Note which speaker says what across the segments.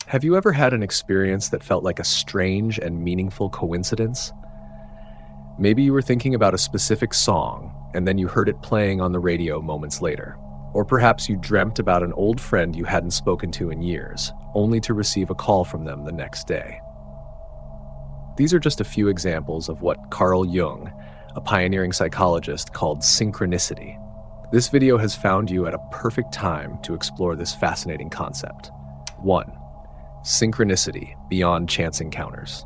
Speaker 1: Have you ever had an experience that felt like a strange and meaningful coincidence? Maybe you were thinking about a specific song, and then you heard it playing on the radio moments later. Or perhaps you dreamt about an old friend you hadn't spoken to in years, only to receive a call from them the next day. These are just a few examples of what Carl Jung, a pioneering psychologist, called synchronicity. This video has found you at a perfect time to explore this fascinating concept. 1. Synchronicity beyond chance encounters.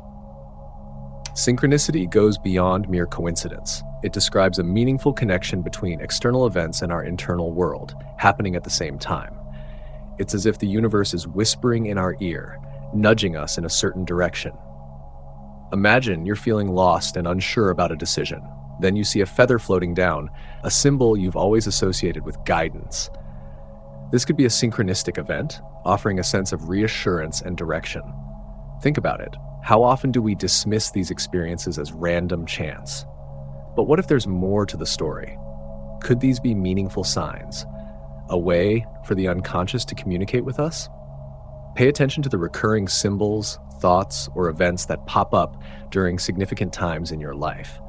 Speaker 1: Synchronicity goes beyond mere coincidence. It describes a meaningful connection between external events and our internal world, happening at the same time. It's as if the universe is whispering in our ear, nudging us in a certain direction. Imagine you're feeling lost and unsure about a decision. Then you see a feather floating down, a symbol you've always associated with guidance. This could be a synchronistic event, offering a sense of reassurance and direction. Think about it. How often do we dismiss these experiences as random chance? But what if there's more to the story? Could these be meaningful signs? A way for the unconscious to communicate with us? Pay attention to the recurring symbols, thoughts, or events that pop up during significant times in your life.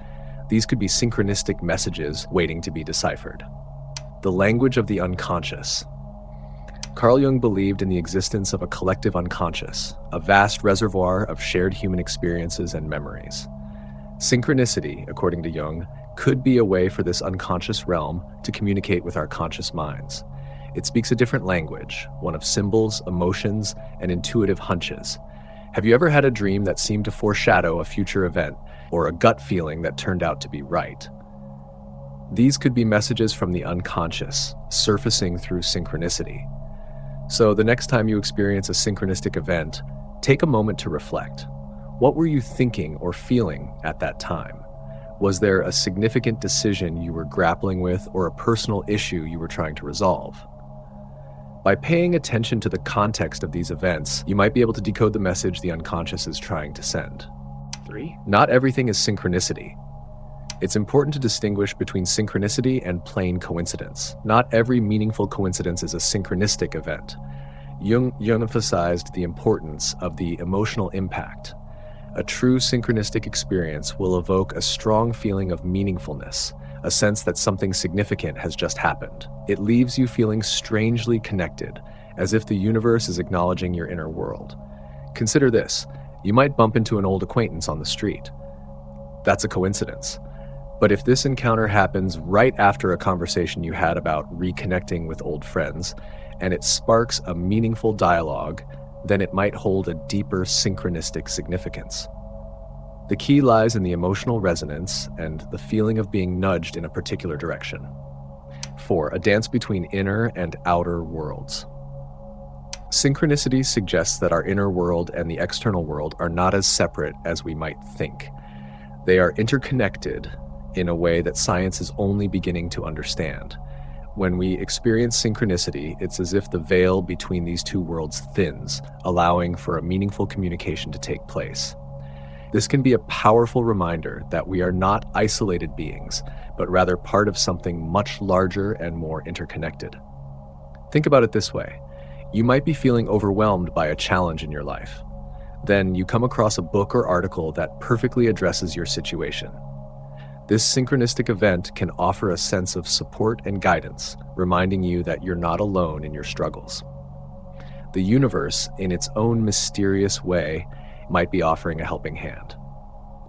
Speaker 1: These could be synchronistic messages waiting to be deciphered. The language of the unconscious. Carl Jung believed in the existence of a collective unconscious, a vast reservoir of shared human experiences and memories. Synchronicity, according to Jung, could be a way for this unconscious realm to communicate with our conscious minds. It speaks a different language, one of symbols, emotions, and intuitive hunches. Have you ever had a dream that seemed to foreshadow a future event, or a gut feeling that turned out to be right? These could be messages from the unconscious, surfacing through synchronicity. So the next time you experience a synchronistic event, take a moment to reflect. What were you thinking or feeling at that time? Was there a significant decision you were grappling with or a personal issue you were trying to resolve? By paying attention to the context of these events, you might be able to decode the message the unconscious is trying to send. 3. Not everything is synchronicity. It's important to distinguish between synchronicity and plain coincidence. Not every meaningful coincidence is a synchronistic event. Jung emphasized the importance of the emotional impact. A true synchronistic experience will evoke a strong feeling of meaningfulness, a sense that something significant has just happened. It leaves you feeling strangely connected, as if the universe is acknowledging your inner world. Consider this. You might bump into an old acquaintance on the street. That's a coincidence. But if this encounter happens right after a conversation you had about reconnecting with old friends, and it sparks a meaningful dialogue, then it might hold a deeper synchronistic significance. The key lies in the emotional resonance and the feeling of being nudged in a particular direction. 4. A dance between inner and outer worlds. Synchronicity suggests that our inner world and the external world are not as separate as we might think. They are interconnected in a way that science is only beginning to understand. When we experience synchronicity, it's as if the veil between these two worlds thins, allowing for a meaningful communication to take place. This can be a powerful reminder that we are not isolated beings, but rather part of something much larger and more interconnected. Think about it this way. You might be feeling overwhelmed by a challenge in your life. Then you come across a book or article that perfectly addresses your situation. This synchronistic event can offer a sense of support and guidance, reminding you that you're not alone in your struggles. The universe, in its own mysterious way, might be offering a helping hand.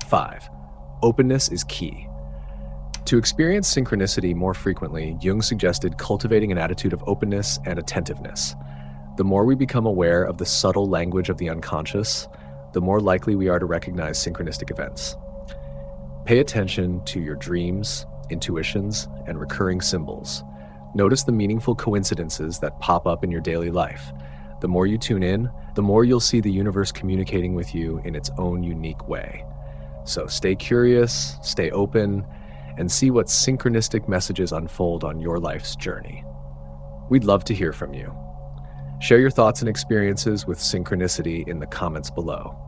Speaker 1: 5. Openness is key. To experience synchronicity more frequently, Jung suggested cultivating an attitude of openness and attentiveness. The more we become aware of the subtle language of the unconscious, the more likely we are to recognize synchronistic events. Pay attention to your dreams, intuitions, and recurring symbols. Notice the meaningful coincidences that pop up in your daily life. The more you tune in, the more you'll see the universe communicating with you in its own unique way. So stay curious, stay open, and see what synchronistic messages unfold on your life's journey. We'd love to hear from you. Share your thoughts and experiences with synchronicity in the comments below.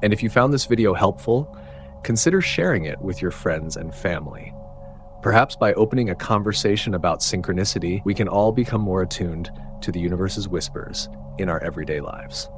Speaker 1: And if you found this video helpful, consider sharing it with your friends and family. Perhaps by opening a conversation about synchronicity, we can all become more attuned to the universe's whispers in our everyday lives.